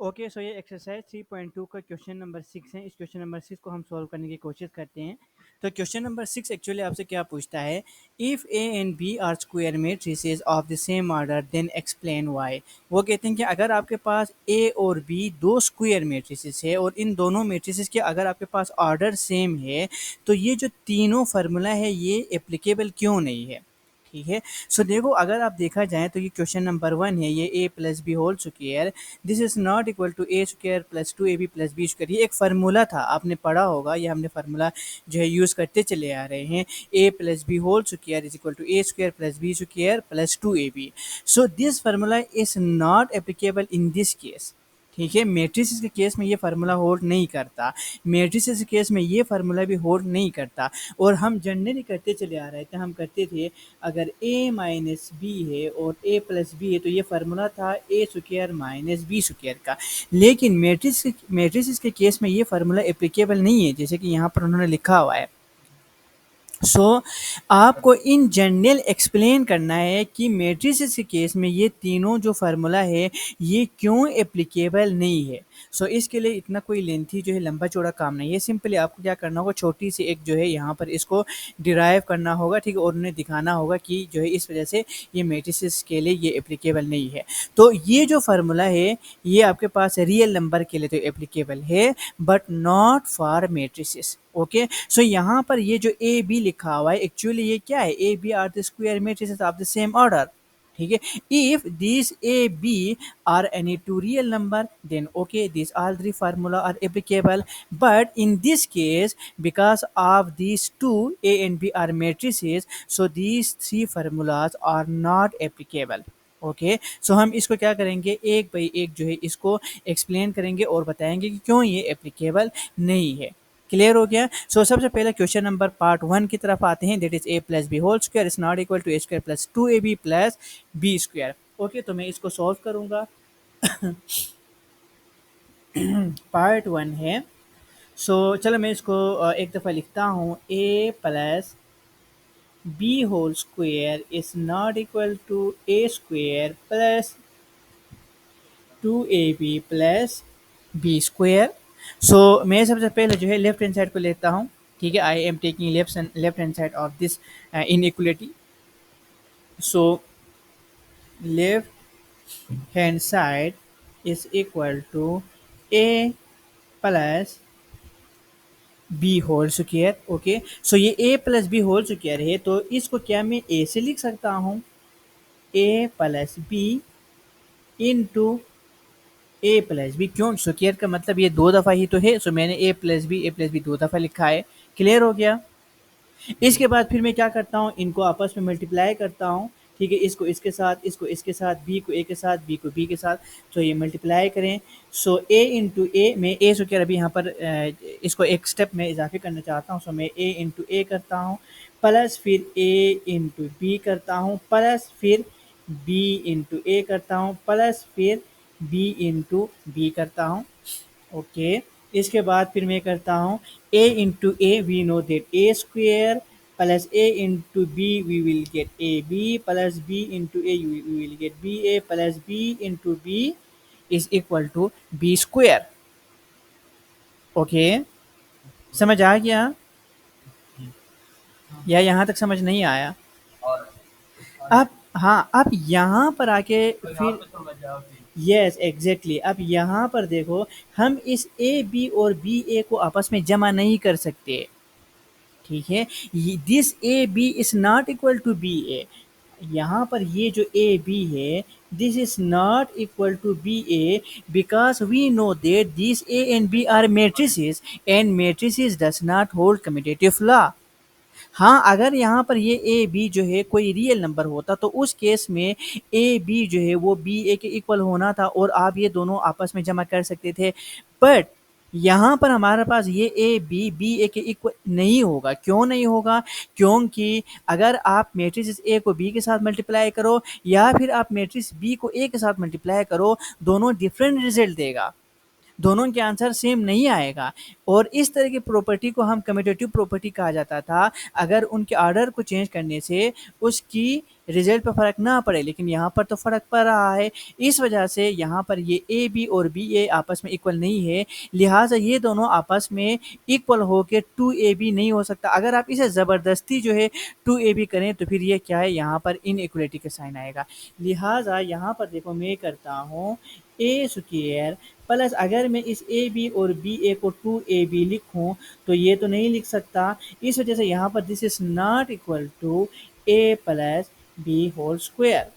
Okay, सो ये exercise 3.2 का question number 6 है। इस क्वेश्चन नंबर 6 को हम सॉल्व करने की कोशिश करते हैं। तो क्वेश्चन नंबर 6 एक्चुअली आपसे क्या पूछता है, if A and B are square matrices of the same order then explain why. वो कहते हैं कि अगर आपके पास ए और बी दो स्क्वायर मैट्रिसेस है और इन दोनों मैट्रिसेस के अगर आपके पास ऑर्डर सेम है तो ये जो तीनों फार्मूला है ये एप्लीकेबल क्यों नहीं है। ठीक है, सो देखो अगर आप देखा जाए तो ये क्वेश्चन नंबर 1 है, ये A plus B whole square this is not equal to A square plus 2ab plus B square. ये एक फार्मूला था, आपने पढ़ा होगा, ये हमने फार्मूला जो है यूज़ करते चले आ रहे हैं। A plus B whole square is equal to A square plus B square plus 2ab। So this formula is not applicable in this case. ठीक है, मैट्रिसेस के केस में ये फार्मूला होल्ड नहीं करता, मैट्रिसेस के केस में ये फार्मूला भी होल्ड नहीं करता। और हम जनरली करते चले आ रहे थे, हम करते थे अगर a माइनस बी है और a प्लस बी है तो ये फार्मूला था ए स्क्वायर माइनस बी स्क्वायर का। लेकिन मैट्रिसेस के केस में ये फार्मूला एप्लीकेबल नहीं है, जैसे कि यहाँ पर उन्होंने लिखा हुआ है। आपको इन जनरल एक्सप्लेन करना है कि मैट्रिसेस के केस में ये तीनों जो फार्मूला है ये क्यों एप्लीकेबल नहीं है। इसके लिए इतना कोई लेंथी जो है लंबा चौड़ा काम नहीं है, सिंपली आपको क्या करना होगा, छोटी सी एक जो है यहाँ पर इसको डिराइव करना होगा। ठीक है, और उन्हें दिखाना होगा कि जो है इस वजह से ये मैट्रिसेस के लिए ये एप्लीकेबल नहीं है। तो ये जो फार्मूला है ये आपके पास रियल नंबर के लिए तो एप्लीकेबल है but not for matrices. Okay, so यहाँ पर ये जो ए बी लिखा हुआ है एक्चुअली ये क्या है, A B are the square matrices of the same order. ठीक है, if this A B are any two real number then okay this all three formula are applicable, but in this case because of these two a and b are matrices so these three formulas are not applicable। Okay, so हम इसको क्या करेंगे, एक by एक जो है इसको explain करेंगे और बताएंगे कि क्यों ये एप्लीकेबल नहीं है। क्लियर हो गया। सबसे पहले क्वेश्चन नंबर पार्ट 1 की तरफ आते हैं, that is A plus B whole square is not equal to A square plus 2ab plus B square. Okay, तो मैं इसको सॉल्व करूंगा। पार्ट 1 है। चलो मैं इसको एक दफ़ा लिखता हूँ, A plus B whole square is not equal to A square plus 2ab plus B square. मैं सबसे पहले जो है लेफ्ट हैंड साइड को लेता हूँ। ठीक है, I am taking left hand side of this inequality. Left hand side is equal to A plus B whole square. Okay, ये A plus B whole square है तो इसको क्या मैं ए से लिख सकता हूँ, A plus B into A plus B. क्यों, स्क्वायर का मतलब ये दो दफ़ा ही तो है, मैंने ए प्लस बी दो दफ़ा लिखा है। क्लियर हो गया। इसके बाद फिर मैं क्या करता हूँ, इनको आपस में मल्टीप्लाई करता हूँ। ठीक है, इसको इसके साथ, इसको इसके साथ, बी को ए के साथ, बी को बी के साथ, ये मल्टीप्लाई करें। ए इंटू ए, मैं ए स्क्वायर अभी यहाँ पर इसको एक स्टेप में इजाफे करना चाहता हूँ। मैं ए इंटू ए करता हूँ प्लस फिर ए इंटू बी करता हूँ प्लस फिर बी इंटू ए करता हूँ प्लस फिर बी इंटू बी करता हूँ। ओके, इसके बाद फिर मैं करता हूँ a into A, we know that A square plus a into B we will get A B plus b into A we will get B A plus b into B is equal to B square. Okay, समझ आ गया या यहाँ तक समझ नहीं आया? अब हाँ, अब यहाँ पर आके फिर यस एग्जैक्टली, अब यहाँ पर देखो, हम इस ए बी और बी ए को आपस में जमा नहीं कर सकते। ठीक है, this A B is not equal to B A. यहाँ पर ये जो ए बी है this is not equal to B A because we know that this A and B are matrices and matrices does not hold commutative law. हाँ, अगर यहाँ पर ये ए बी जो है कोई रियल नंबर होता तो उस केस में ए बी जो है वो बी ए के इक्वल होना था और आप ये दोनों आपस में जमा कर सकते थे। बट यहाँ पर हमारे पास ये ए बी ए के इक्वल नहीं होगा। क्यों नहीं होगा? क्योंकि अगर आप मैट्रिक्स ए को बी के साथ मल्टीप्लाई करो या फिर आप मैट्रिक्स बी को ए के साथ मल्टीप्लाई करो, दोनों डिफरेंट रिजल्ट देगा, दोनों के आंसर सेम नहीं आएगा। और इस तरह की प्रॉपर्टी को हम कम्यूटेटिव प्रॉपर्टी कहा जाता था। अगर उनके ऑर्डर को चेंज करने से उसकी रिजल्ट पे फ़र्क ना पड़े, लेकिन यहाँ पर तो फ़र्क पड़ रहा है। इस वजह से यहाँ पर ये ए बी और बी ए आपस में इक्वल नहीं है, लिहाजा ये दोनों आपस में इक्वल होके टू ए बी नहीं हो सकता। अगर आप इसे ज़बरदस्ती जो है टू ए बी करें तो फिर ये क्या है, यहाँ पर इनइक्वलिटी का साइन आएगा। लिहाजा यहाँ पर देखो मैं करता हूँ ए स्क्वायर प्लस, अगर मैं इस ए बी और बी ए को टू ए बी लिखूँ तो ये तो नहीं लिख सकता, इस वजह से यहाँ पर this is not equal to A plus B whole square.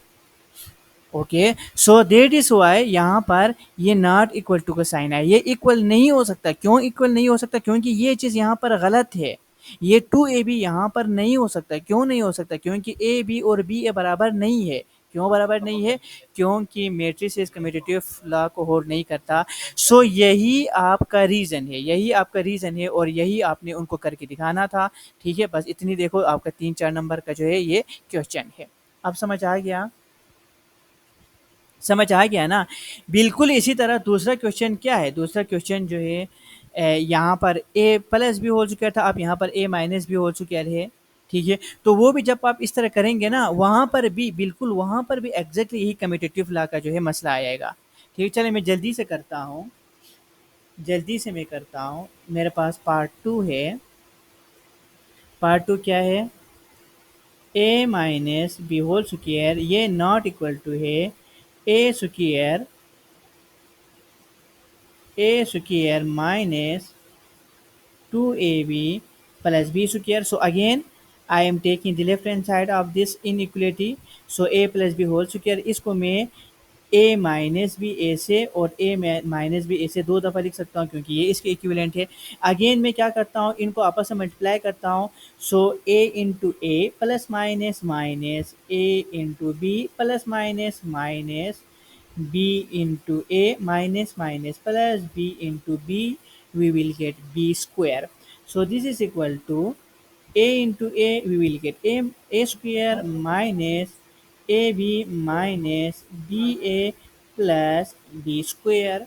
Okay, so that is why यहाँ पर ये नॉट इक्वल टू का साइन है, ये इक्वल नहीं हो सकता। क्यों इक्वल नहीं हो सकता? क्योंकि ये चीज़ यहाँ पर गलत है, ये टू ए बी यहाँ पर नहीं हो सकता। क्यों नहीं हो सकता? क्योंकि ए बी और बी ए बराबर नहीं है। क्यों बराबर नहीं है? क्योंकि मैट्रिसेस कम्यूटेटिव लॉ को होल्ड नहीं करता। सो यही आपका रीज़न है, यही आपका रीज़न है और यही आपने उनको करके दिखाना था। ठीक है, बस इतनी देखो, आपका 3-4 नंबर का जो है ये क्वेश्चन है। अब समझ आ गया? समझ आ गया ना? बिल्कुल इसी तरह दूसरा क्वेश्चन क्या है? दूसरा क्वेश्चन जो है यहाँ पर ए प्लस बी होल स्क्वायर था, अब यहाँ पर ए माइनस बी होल स्क्वायर है। ठीक है, तो वो भी जब आप इस तरह करेंगे ना, वहाँ पर भी बिल्कुल, वहाँ पर भी एग्जैक्टली यही कम्यूटेटिव लॉ का जो है मसला आ जाएगा। ठीक है, चलिए मैं जल्दी से करता हूँ, जल्दी से मैं करता हूँ। मेरे पास पार्ट टू है। पार्ट टू क्या है? ए माइनस बी होल स्क्वायर ये नॉट इक्वल टू है ए square, a square minus 2ab plus b square. So again I am taking the left hand side of this inequality. So a plus b whole square, इसको मैं a minus B ए से और a minus B ए से दो दफ़ा लिख सकता हूँ क्योंकि ये इसके इक्विवेलेंट है। अगेन मैं क्या करता हूँ, इनको आपस में मल्टीप्लाई करता हूँ। So a into A plus minus minus a into B plus minus minus b into a minus minus plus b into b, we will get b square. So this is equal to a into a, we will get a square minus ab minus ba plus b square.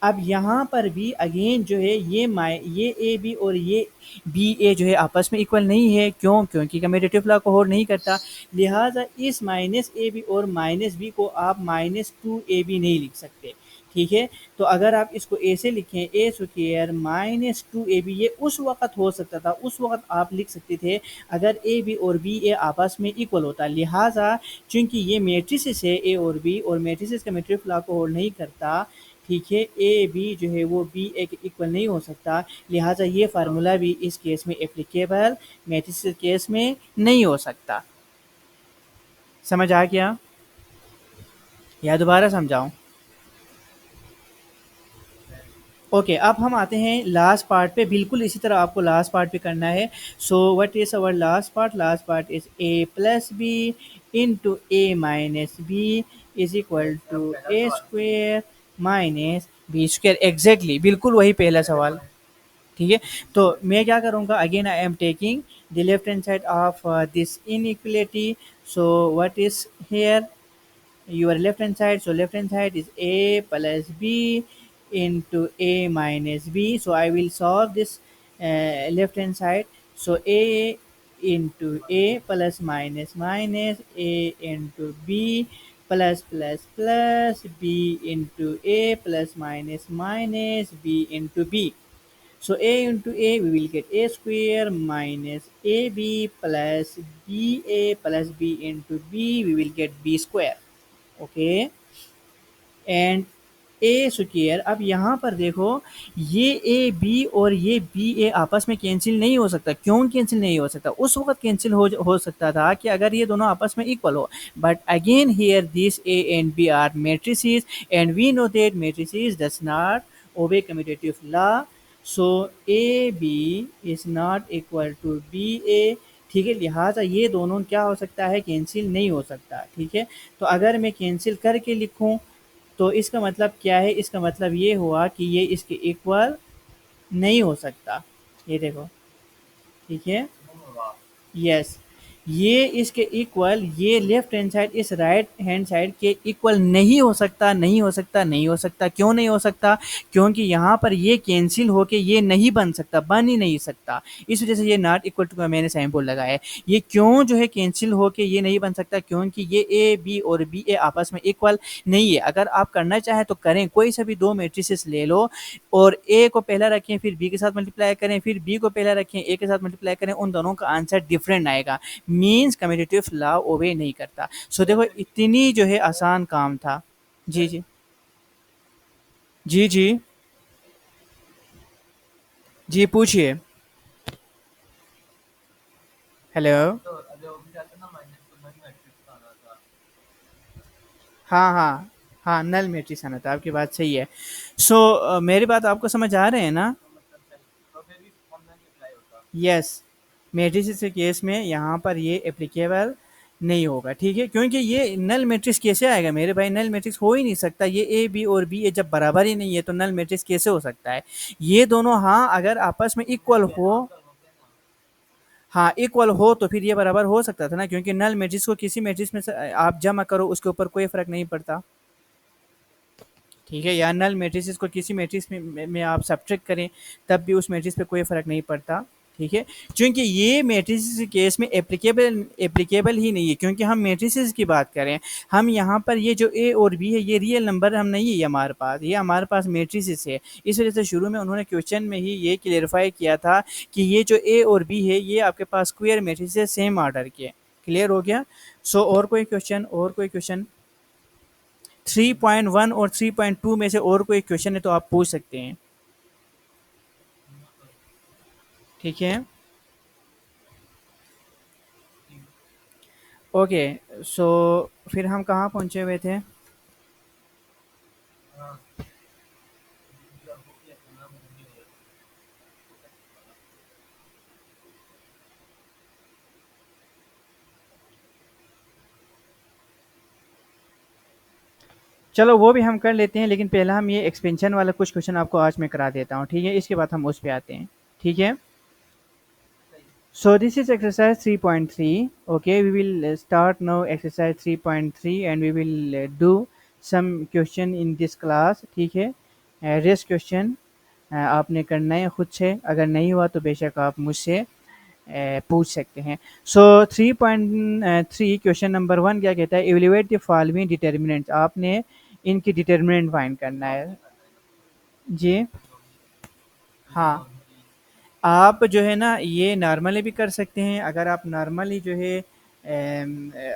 अब यहाँ पर भी again जो है ये A B और ये B ए जो है आपस में इक्वल नहीं है। क्यों? क्योंकि कम्यूटेटिव लॉ को होल्ड नहीं करता। लिहाजा इस माइनस ए बी और माइनस बी को आप माइनस टू ए बी नहीं लिख सकते। ठीक है, तो अगर आप इसको ए से लिखें A square minus two A B, ये उस वक्त हो सकता था, उस वक्त आप लिख सकते थे अगर ए बी और बी ए आपस में इक्वल होता। लिहाजा चूंकि ये मैट्रिसेस है ए और बी, और मैट्रिसेस कम्यूटेटिव लॉ को होल्ड नहीं करता, ठीक है, ए बी जो है वो बी ए के इक्वल नहीं हो सकता। लिहाजा ये फार्मूला भी इस केस में एप्लीकेबल मैट्रिसेस केस में नहीं हो सकता। समझ आ गया या दोबारा समझाऊं? ओके, अब हम आते हैं लास्ट पार्ट पे। बिल्कुल इसी तरह आपको लास्ट पार्ट पे करना है। So what is our last part? Last part is A plus B into A minus B is equal to A square minus B square. Exactly बिल्कुल वही पहला सवाल। ठीक है, तो मैं क्या करूँगा, again I am taking the left hand side of this inequality. So what is here your left hand side? So left hand side is a plus b into a minus b. So I will solve this left hand side. So a into a plus minus minus a into b plus plus plus b into a plus minus minus b into b. So a into a, we will get a square minus ab plus ba plus b into b, we will get b square. Okay, and A square. अब यहाँ पर देखो, ये A B और ये B ए आपस में cancel नहीं हो सकता। क्यों कैंसिल नहीं हो सकता? उस वक्त कैंसिल हो सकता था कि अगर ये दोनों आपस में इक्वल हो, but again here this A and B are matrices and we know that matrices does not obey commutative law. So A B is not equal to B A. ठीक है, लिहाजा ये दोनों क्या हो सकता है, कैंसिल नहीं हो सकता। ठीक है, तो अगर मैं कैंसिल करके लिखूं तो इसका मतलब क्या है? इसका मतलब ये हुआ कि ये इसके इक्वल नहीं हो सकता। ये देखो, ठीक है, यस, ये इसके इक्वल, ये लेफ्ट हैंड साइड इस राइट हैंड साइड के इक्वल नहीं हो सकता, नहीं हो सकता, नहीं हो सकता। क्यों नहीं हो सकता? क्योंकि यहाँ पर ये कैंसिल होके ये नहीं बन सकता, बन ही नहीं सकता। इस वजह से ये नॉट इक्वल टू का मैंने सिंबल लगाया है। ये क्यों जो है कैंसिल होके ये नहीं बन सकता? क्योंकि ये ए बी और बी ए आपस में इक्वल नहीं है। अगर आप करना चाहें तो करें, कोई सा भी दो मैट्रिसेस ले लो और ए को पहला रखें, फिर बी के साथ मल्टीप्लाई करें, फिर बी को पहला रखें, ए के साथ मल्टीप्लाई करें, उन दोनों का आंसर डिफरेंट आएगा। मीन्स कम्यूटेटिव लॉ ओबे नहीं करता। सो देखो इतनी जो है आसान काम था। जी जी जी जी जी पूछिए। हेलो। हाँ हाँ हाँ, नल मैट्रिक्स आना था, आपकी बात सही है। सो मेरी बात आपको समझ आ रहे हैं ना? यस, मैट्रिक्स के केस में यहाँ पर ये एप्लीकेबल नहीं होगा, ठीक है? क्योंकि ये नल मैट्रिक्स कैसे आएगा मेरे भाई? नल मैट्रिक्स हो ही नहीं सकता। ये ए बी और बी ए जब बराबर ही नहीं है तो नल मैट्रिक्स कैसे हो सकता है? ये दोनों हाँ अगर आपस में इक्वल हो, हाँ इक्वल हो तो फिर ये बराबर हो सकता था ना, क्योंकि नल मैट्रिक्स को किसी मैट्रिक्स में से आप जमा करो उसके ऊपर कोई फर्क नहीं पड़ता, ठीक है? या नल मैट्रिसेस को किसी मैट्रिक्स में आप सब्ट्रैक्ट करें तब भी उस मैट्रिक्स पे कोई फ़र्क नहीं पड़ता, ठीक है? क्योंकि ये मैट्रिसेस के केस में एप्लीकेबल एप्लीकेबल ही नहीं है, क्योंकि हम मैट्रिसेस की बात करें। हम यहाँ पर ये जो ए और बी है ये रियल नंबर हम नहीं है हमारे पास, ये हमारे पास मैट्रिसेस है। इस वजह से शुरू में उन्होंने क्वेश्चन में ही ये क्लेरिफाई किया था कि ये जो ए और बी है ये आपके पास स्क्वायर मैट्रिक्स है सेम ऑर्डर के। क्लियर हो गया? सो और कोई क्वेश्चन, और कोई क्वेश्चन? 3.1 और 3.2 में से और कोई क्वेश्चन है तो आप पूछ सकते हैं, ठीक है? ओके। सो फिर हम कहाँ पहुँचे हुए थे? चलो वो भी हम कर लेते हैं, लेकिन पहला हम ये एक्सपेंशन वाला कुछ क्वेश्चन आपको आज मैं करा देता हूँ, ठीक है? इसके बाद हम उस पे आते हैं, ठीक है? So this is exercise 3.3. Okay, we will start now exercise 3.3 and we will do some question in this class. ठीक है? रेस्ट क्वेश्चन आपने करना है खुद से, अगर नहीं हुआ तो बेशक आप मुझसे पूछ सकते हैं। सो 3.3 क्वेश्चन नंबर 1 क्या कहता है? Evaluate the following determinants. आपने इनकी डिटर्मिनेंट फाइंड करना है। जी हाँ, आप जो है ना ये नॉर्मली भी कर सकते हैं। अगर आप नॉर्मली जो है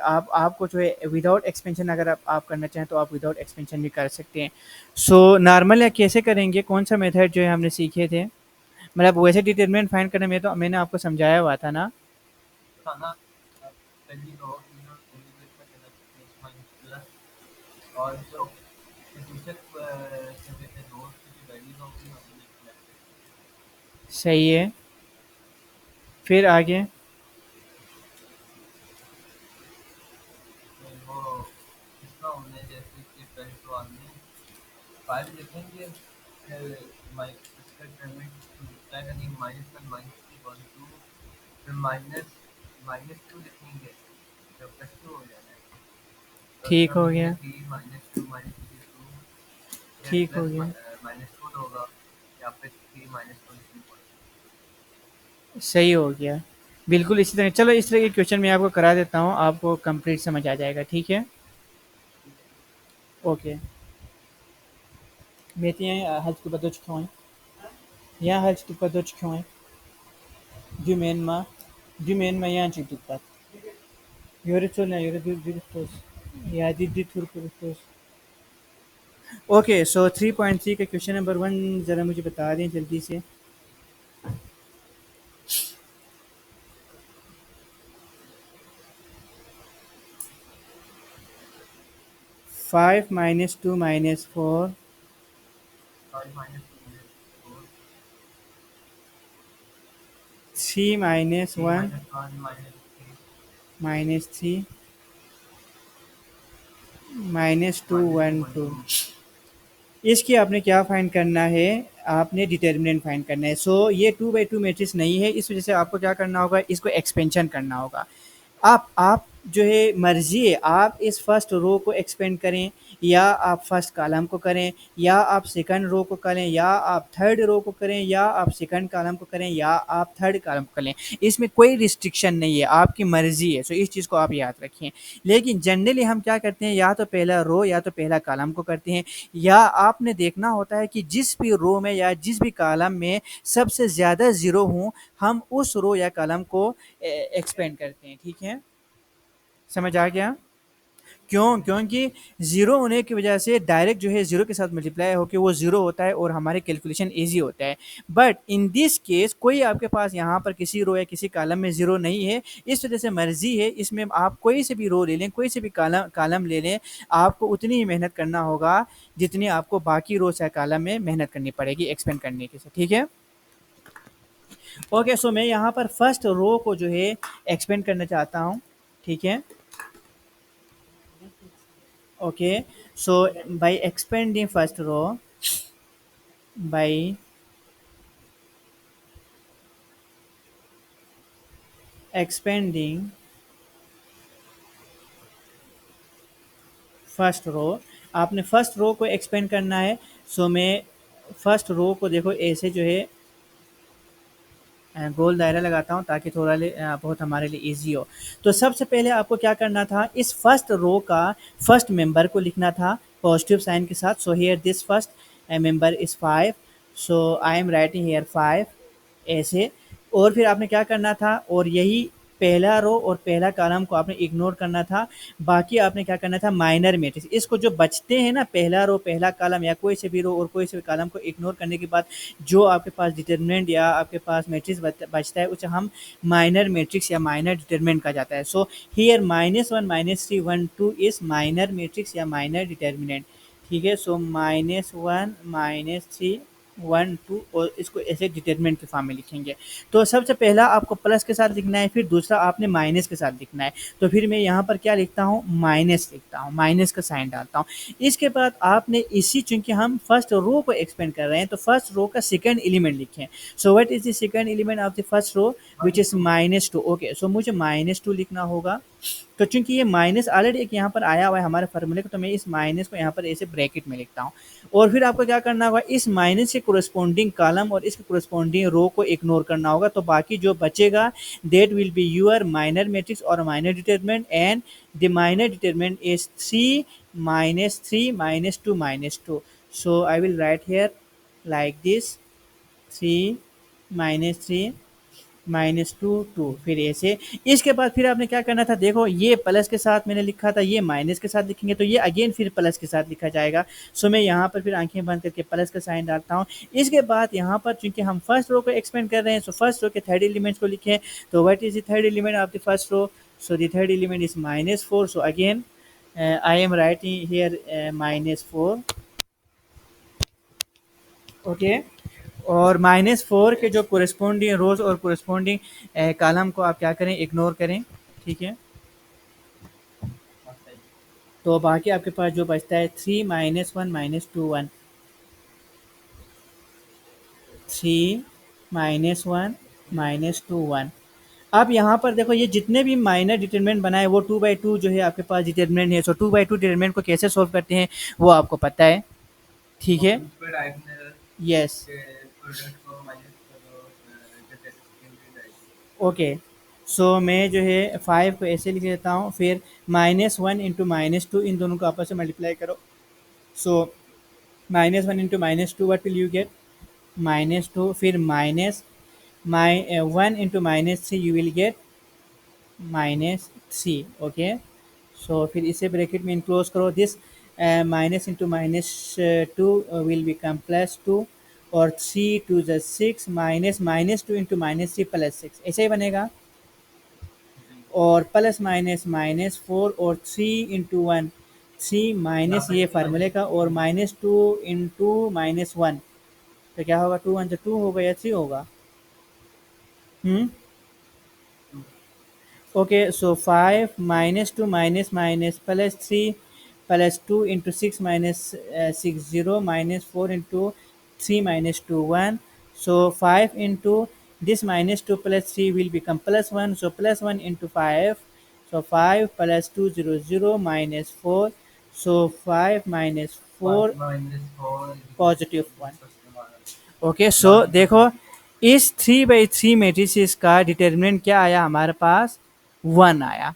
आप आपको जो है विदाउट एक्सपेंशन अगर आप करना चाहें तो आप विदाउट एक्सपेंशन भी कर सकते हैं। सो नॉर्मल या कैसे करेंगे, कौन सा मेथड जो है हमने सीखे थे? मतलब वैसे डिटरमिनेंट फाइंड करने में तो मैंने आपको समझाया हुआ था ना। सही है, फिर आगे? ठीक हो गया, ठीक हो गया, सही हो गया। बिल्कुल इसी तरह, चलो इस तरह के क्वेश्चन मैं आपको करा देता हूँ, आपको कंप्लीट समझ आ जाएगा, ठीक है? Okay. Metinha Halskuba Dogecoin. Ja, Halskuba Dogecoin. Dümen ma yancı dikkat. Yore çolna yore dürüstos. या दीदी थुरकुरुतोस। ओके, सो 3.3 का क्वेश्चन नंबर 1 ज़रा मुझे बता दें जल्दी से। 5 - 2 - 4 3 - 1 -3 -2 1 2। इसकी आपने क्या फाइंड करना है? आपने डिटर्मिनेंट फाइंड करना है। सो ये 2 बाई 2 मैट्रिक्स नहीं है, इस वजह से आपको क्या करना होगा, इसको एक्सपेंशन करना होगा। आप जो है मर्जी है, आप इस फर्स्ट रो को एक्सपेंड करें, या आप फर्स्ट कॉलम को करें, या आप सेकंड रो को करें, या आप थर्ड रो को करें, या आप सेकंड कॉलम को करें, या आप थर्ड कॉलम को करें। इसमें कोई रिस्ट्रिक्शन नहीं है, आपकी मर्जी है। सो इस चीज़ को आप याद रखें। लेकिन जनरली हम क्या करते हैं, या तो पहला रो या तो पहला कॉलम को करते हैं, या आपने देखना होता है कि जिस भी रो में या जिस भी कॉलम में सबसे ज़्यादा ज़ीरो हों, हम उस रो या कॉलम को एक्सपेंड करते हैं। ठीक है, समझ आ गया? क्यों? क्योंकि ज़ीरो होने की वजह से डायरेक्ट जो है ज़ीरो के साथ मल्टीप्लाई होके वो ज़ीरो होता है और हमारे कैलकुलेशन ईज़ी होता है। बट इन दिस केस कोई आपके पास यहाँ पर किसी रो या किसी कॉलम में ज़ीरो नहीं है, इस वजह से मर्ज़ी है, इसमें आप कोई से भी रो ले लें, कोई से भी कॉलम कॉलम ले लें, आपको उतनी ही मेहनत करना होगा जितनी आपको बाकी रोज़ या कॉलम में मेहनत करनी पड़ेगी एक्सपेंड करने के से। ठीक है? ओके, सो मैं यहाँ पर फर्स्ट रो को जो है एक्सपेंड करना चाहता हूँ। ठीक है? Okay, so by expanding first row, by expanding first row, आपने फर्स्ट रो को एक्सपेंड करना है। सो मैं फर्स्ट रो को देखो ऐसे जो है गोल दायरा लगाता हूँ ताकि थोड़ा बहुत हमारे लिए इजी हो। तो सबसे पहले आपको क्या करना था, इस फर्स्ट रो का फर्स्ट मेंबर को लिखना था पॉजिटिव साइन के साथ। So here this first member is 5, so I am writing here 5 ऐसे। और फिर आपने क्या करना था, और यही पहला रो और पहला कॉलम को आपने इग्नोर करना था। बाकी आपने क्या करना था, माइनर मैट्रिक्स, इसको जो बचते हैं ना, पहला रो पहला कॉलम या कोई से भी रो और कोई से भी कॉलम को इग्नोर करने के बाद जो आपके पास डिटरमिनेंट या आपके पास मैट्रिक्स बचता है उसे हम माइनर मैट्रिक्स या माइनर डिटरमिनेंट कहा जाता है। So here -1 -3 1 2 is minor matrix या माइनर डिटरमिनेंट। ठीक है, सो -1 -3 1 2 और इसको ऐसे डिटरमिनेंट के फॉर्म में लिखेंगे। तो सबसे पहला आपको प्लस के साथ लिखना है, फिर दूसरा आपने माइनस के साथ लिखना है। तो फिर मैं यहाँ पर क्या लिखता हूँ, माइनस लिखता हूँ, माइनस का साइन डालता हूँ। इसके बाद आपने इसी, चूंकि हम फर्स्ट रो को एक्सपेंड कर रहे हैं, तो फर्स्ट रो का सेकंड एलिमेंट लिखें। So what is the second element of the first row, which is -2। Okay, so मुझे -2 लिखना होगा। तो चूंकि ये माइनस ऑलरेडी एक यहाँ पर आया हुआ है हमारे फार्मूले को, तो मैं इस माइनस को यहाँ पर ऐसे ब्रैकेट में लिखता हूँ। और फिर आपको क्या करना होगा, इस माइनस के कोरेस्पॉन्डिंग कॉलम और इसके कोरेस्पॉन्डिंग रो को इग्नोर करना होगा। तो बाकी जो बचेगा that will be your minor matrix और minor determinant, and the minor determinant is 3 -3 -2 -2। So I will write here like this, 3 -3 -2 2, फिर ऐसे। इसके बाद फिर आपने क्या करना था, देखो ये प्लस के साथ मैंने लिखा था, ये माइनस के साथ लिखेंगे तो ये अगेन फिर प्लस के साथ लिखा जाएगा। सो मैं यहाँ पर फिर आंखें बंद करके प्लस का साइन डालता हूँ। इसके बाद यहाँ पर चूंकि हम फर्स्ट रो को एक्सपेंड कर रहे हैं, सो फर्स्ट रो के थर्ड एलिमेंट्स को लिखें। तो what is the third element of the first row, so the third element is -4। So again I am writing here -4। Okay, और -4 के जो कोरेस्पॉन्डिंग रोज और कोरेस्पॉन्डिंग कॉलम को आप क्या करें, इग्नोर करें। ठीक है, तो बाकी आपके पास जो बचता है 3 -1 -2 1, 3 -1 -2 1। अब यहाँ पर देखो ये जितने भी माइनर डिटरमिनेंट बनाए वो 2/2 जो है आपके पास डिटरमिनेंट है। सो 2/2 डिटरमिनेंट को कैसे सोल्व करते हैं वो आपको पता है। ठीक है, यस, ओके। सो मैं जो है 5 को ऐसे लिख देता हूँ, फिर -1 इंटू -2, इन दोनों को आपस में मल्टीप्लाई करो। So -1 into -2 what will you get, -2, फिर minus 1 into -3 you will get -3। Okay, so फिर इसे ब्रैकेट में इनक्लोज करो। This minus into -2 will become +2, और 3 2 ज़ 6, -2 इंटू -3 +6, ऐसे ही बनेगा। और प्लस माइनस -4 और 3 इंटू 1, 3 माइनस ये फार्मूले का, और -2 इंटू -1, तो क्या होगा, 2 1 2 होगा या 3 होगा। Okay, so 5 -2 -3 +2 into 6 -6 0 -4 into 3 -2 1। So 5 into this -2 + 3 will become +1, so +1 into 5 So 5 plus 2 0 0 minus 4. So 5 minus 4 positive one. Okay, so देखो इस 3/3 मैट्रिसेस का डिटर्मिनेंट क्या आया हमारे पास, 1 आया।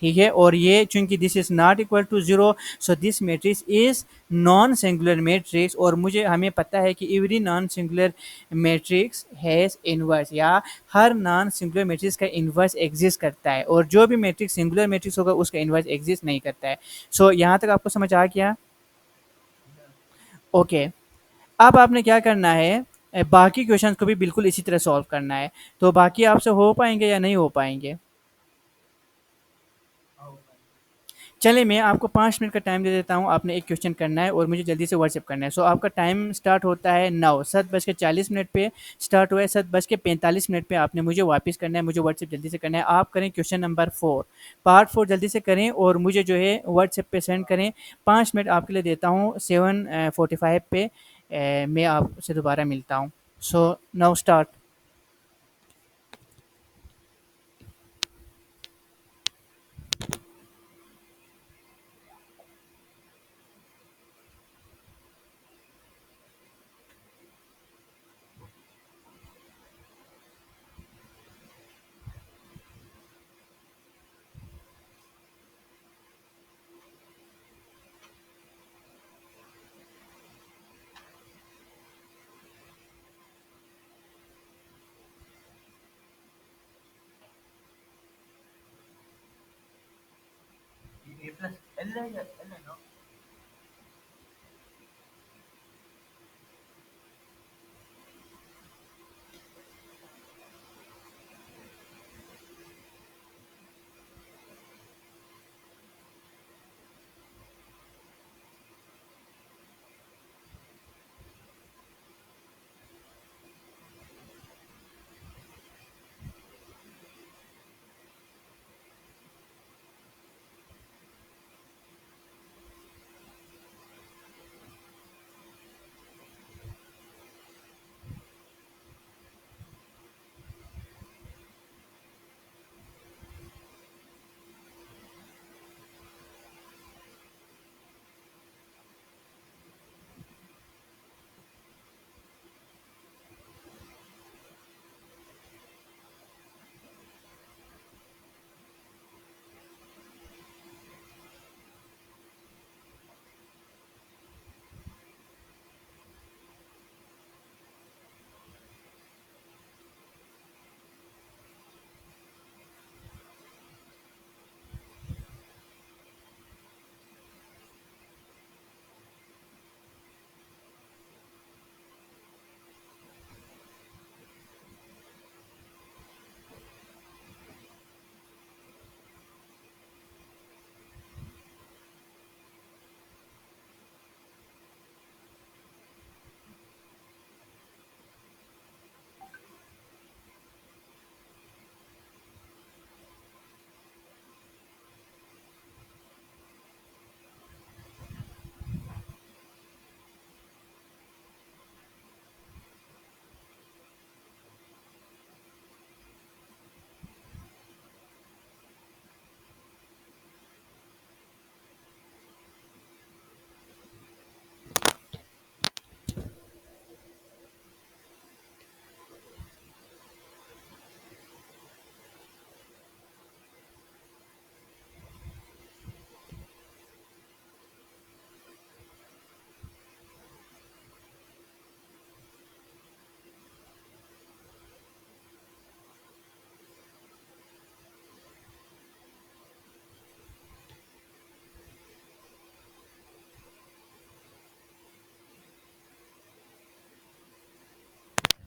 ठीक है, और ये चूंकि this is not equal to zero, so this matrix is non singular matrix. और मुझे हमें पता है कि every non singular matrix has inverse, या हर नॉन सिंगुलर मैट्रिक्स का इनवर्स एग्जिस्ट करता है, और जो भी मैट्रिक्स सिंगुलर मैट्रिक्स होगा उसका इनवर्स एग्जिस्ट नहीं करता है। सो यहाँ तक आपको समझ आ गया? ओके, अब आपने क्या करना है, बाकी क्वेश्चंस को भी बिल्कुल इसी तरह सॉल्व करना है। तो बाकी आपसे हो पाएंगे या नहीं हो पाएंगे? चलिए मैं आपको 5 मिनट का टाइम दे देता हूँ, आपने एक क्वेश्चन करना है और मुझे जल्दी से व्हाट्सएप करना है। सो आपका टाइम स्टार्ट होता है 7:40 पे स्टार्ट हुआ है, 7:45 पे आपने मुझे वापस करना है, मुझे व्हाट्सएप जल्दी से करना है। आप करें क्वेश्चन नंबर 4, पार्ट 4 जल्दी से करें और मुझे जो है व्हाट्सएप पे सेंड करें। 5 मिनट आपके लिए देता हूँ, 7:45 पे मैं आपसे दोबारा मिलता हूँ। So now start.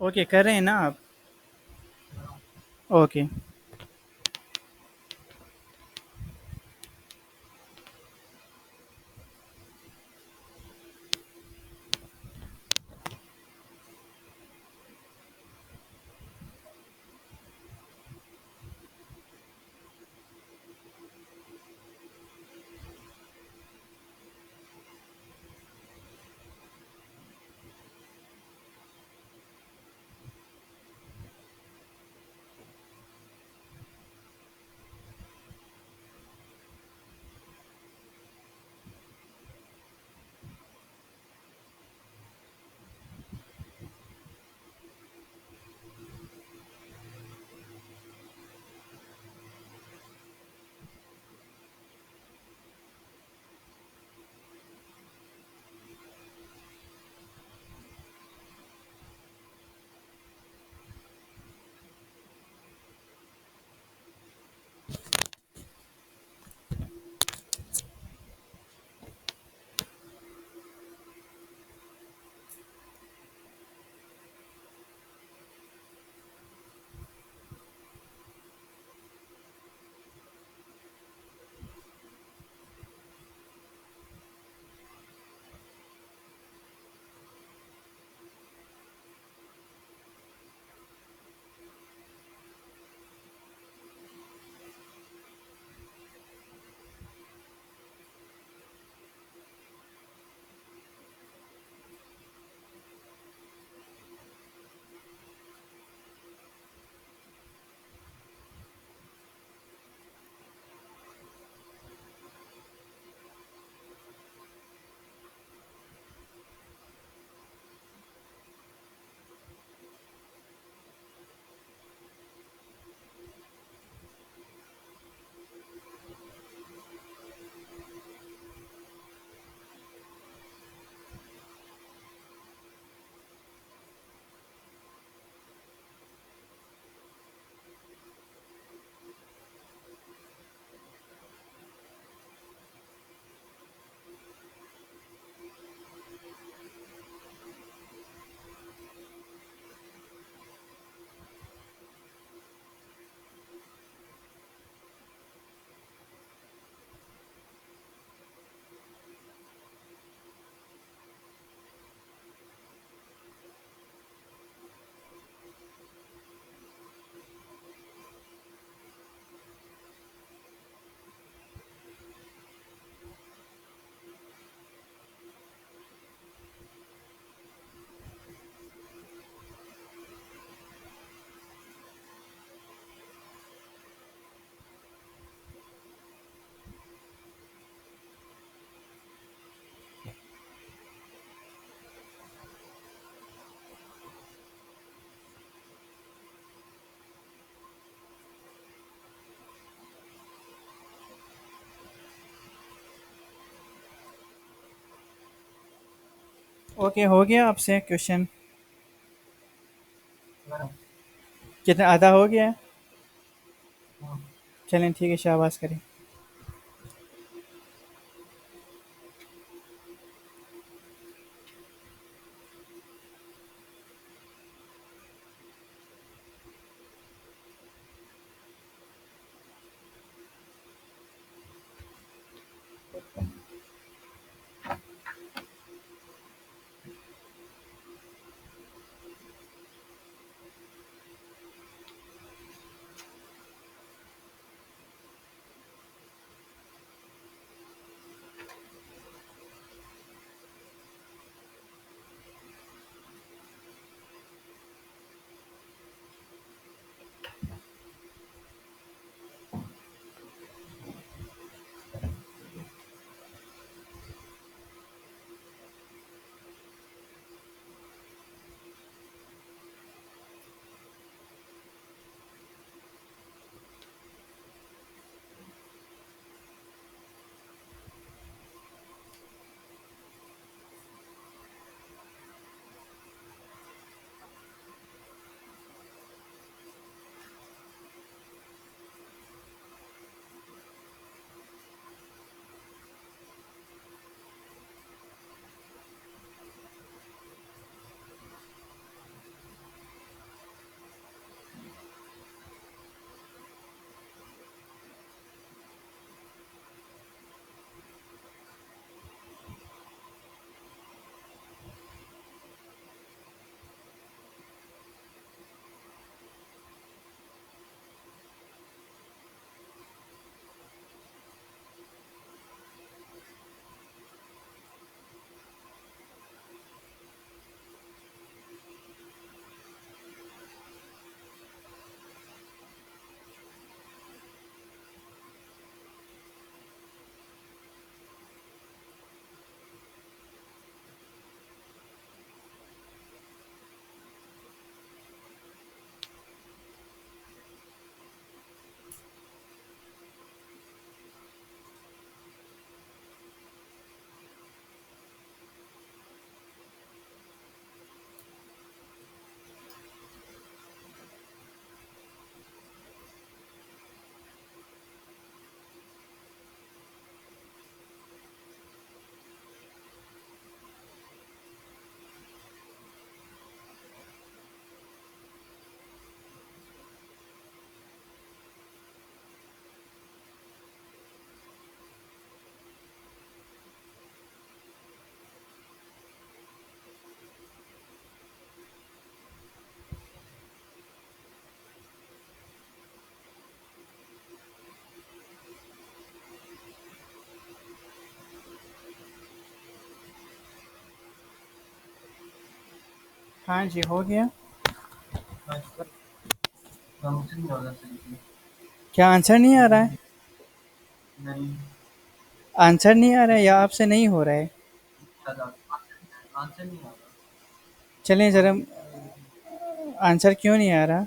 ओके, कर रहे हैं ना आप? ओके। ओके, हो गया आपसे क्वेश्चन? कितना, आधा हो गया है? चलें ठीक है, शाबाश करें। हाँ जी, हो गया। क्या आंसर नहीं आ रहा है? आंसर नहीं आ रहा है या आपसे नहीं हो रहा है? चलें ज़रा, आंसर क्यों नहीं आ रहा?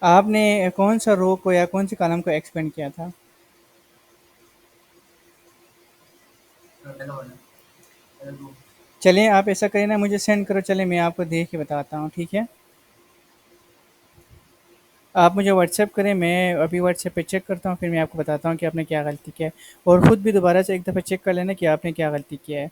आपने कौन सा रो को या कौन सी कॉलम को एक्सपेंड किया था? चलिए आप ऐसा करें ना, मुझे सेंड करो, चले मैं आपको देख के बताता हूँ, ठीक है? आप मुझे व्हाट्सएप करें, मैं अभी व्हाट्सएप पे चेक करता हूँ, फिर मैं आपको बताता हूँ कि आपने क्या गलती किया है। और ख़ुद भी दोबारा से एक दफ़ा चेक कर लेना कि आपने क्या गलती किया है।